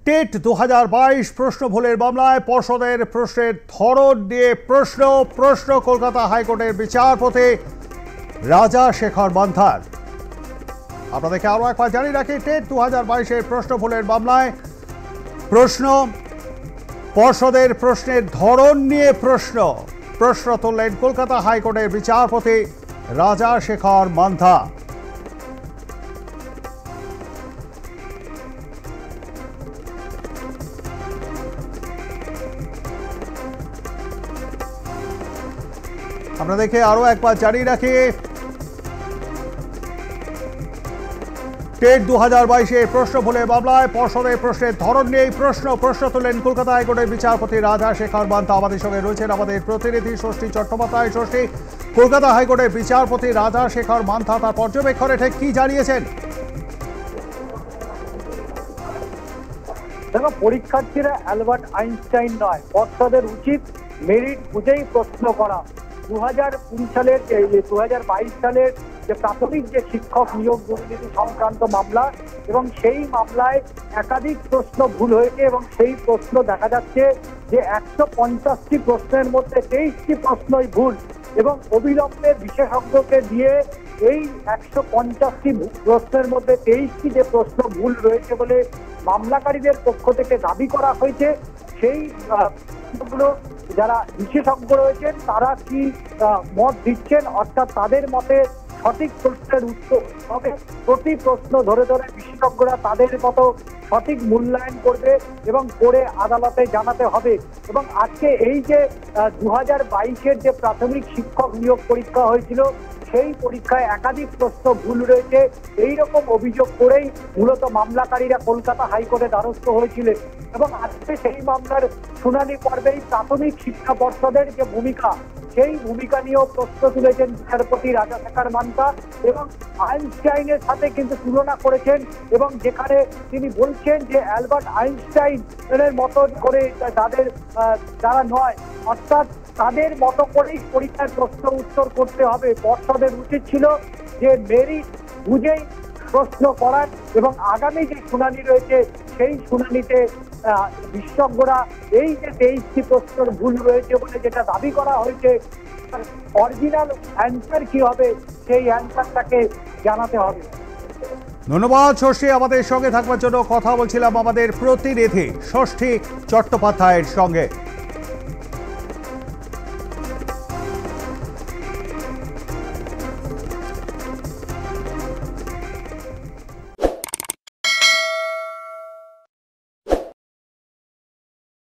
TET 2022 প্রশ্ন ভুলের মামলায় পর্ষদের প্রশ্নের ধরন নিয়ে প্রশ্ন কলকাতা হাইকোর্টের বিচারপতি রাজাশেখর মান্থার। আপনাদেরকে আরো একবার জানিয়ে রাখি, টেট 2022 প্রশ্ন ভুলের মামলায় পর্ষদের প্রশ্নের ধরন নিয়ে প্রশ্ন তুললেন কলকাতা হাইকোর্টের বিচারপতি রাজাশেখর মান্থা। আপনাদেরকে আরো একবার জানিয়ে রাখি, টেট 2022 প্রশ্ন ভুলের মামলায় পর্ষদের প্রশ্নের ধরন নিয়ে প্রশ্ন তুলেন কলকাতা হাইকোর্টের বিচারপতি রাজাশেখর মান্থা। আমাদের সঙ্গে রয়েছেন আমাদের প্রতিনিধি ষষ্ঠী চট্টোপাধ্যায়। ষষ্ঠী, কলকাতা হাইকোর্টের বিচারপতি রাজাশেখর মান্থা তার পর্যবেক্ষণে ঠিক কি জানিয়েছেন? দেখো, পরীক্ষার্থীরা অ্যালবার্ট আইনস্টাইন নয়, পর্ষদের উচিত মেরিট বুঝেই প্রশ্ন করা। 2022 সালের যে প্রাথমিক যে শিক্ষক নিয়োগ দুর্নীতি সংক্রান্ত মামলা, এবং সেই মামলায় একাধিক প্রশ্ন ভুল হয়েছে এবং সেই প্রশ্ন দেখা যাচ্ছে যে 150টি প্রশ্নের মধ্যে 23টি প্রশ্নই ভুল, এবং অবিলম্বে বিশেষজ্ঞকে দিয়ে এই 150টি প্রশ্নের মধ্যে 23টি যে প্রশ্ন ভুল রয়েছে বলে মামলাকারীদের পক্ষ থেকে দাবি করা হয়েছে, সেই প্রশ্নগুলো যারা বিশেষজ্ঞ রয়েছেন তারা কি মত দিচ্ছেন, অর্থাৎ তাদের মতে সঠিক প্রশ্নের উত্তর হবে। প্রতি প্রশ্ন ধরে বিশেষজ্ঞরা তাদের মতো সঠিক মূল্যায়ন করবে এবং করে আদালতে জানাতে হবে। এবং আজকে এই যে 2022 যে প্রাথমিক শিক্ষক নিয়োগ পরীক্ষা হয়েছিল, সেই পরীক্ষায় একাধিক প্রশ্ন ভুল রয়েছে, এইরকম অভিযোগ করেই মূলত মামলাকারীরা কলকাতা হাইকোর্টে দ্বারস্থ হয়েছিলেন। এবং আজকে সেই মামলার শুনানি পর্বেই প্রাথমিক শিক্ষা পর্ষদের যে ভূমিকা, সেই ভূমিকা নিয়েও প্রশ্ন তুলেছেন বিচারপতি রাজাশেখর মান্থা, এবং আইনস্টাইনের সাথে কিন্তু তুলনা করেছেন, এবং যেখানে তিনি বলছেন যে অ্যালবার্ট আইনস্টাইনের মতো করে যারা নয়, অর্থাৎ তাদের মতো করেই পরীক্ষার প্রশ্ন উত্তর করতে হবে। পর্ষদের উচিত ছিল যে মেরিট বুঝেই প্রশ্ন করার, এবং আগামী যে শুনানি রয়েছে সেই শুনানিতে বিশেষজ্ঞরা এই যে 23টি প্রশ্নের ভুল রয়েছে বলে যেটা দাবি করা হয়েছে, অরিজিনাল অ্যান্সার কি হবে সেই অ্যান্সারটাকে জানাতে হবে। ধন্যবাদ ষষ্ঠী, আমাদের সঙ্গে থাকবার জন্য। কথা বলছিলাম আমাদের প্রতিনিধি ষষ্ঠী চট্টোপাধ্যায়ের সঙ্গে।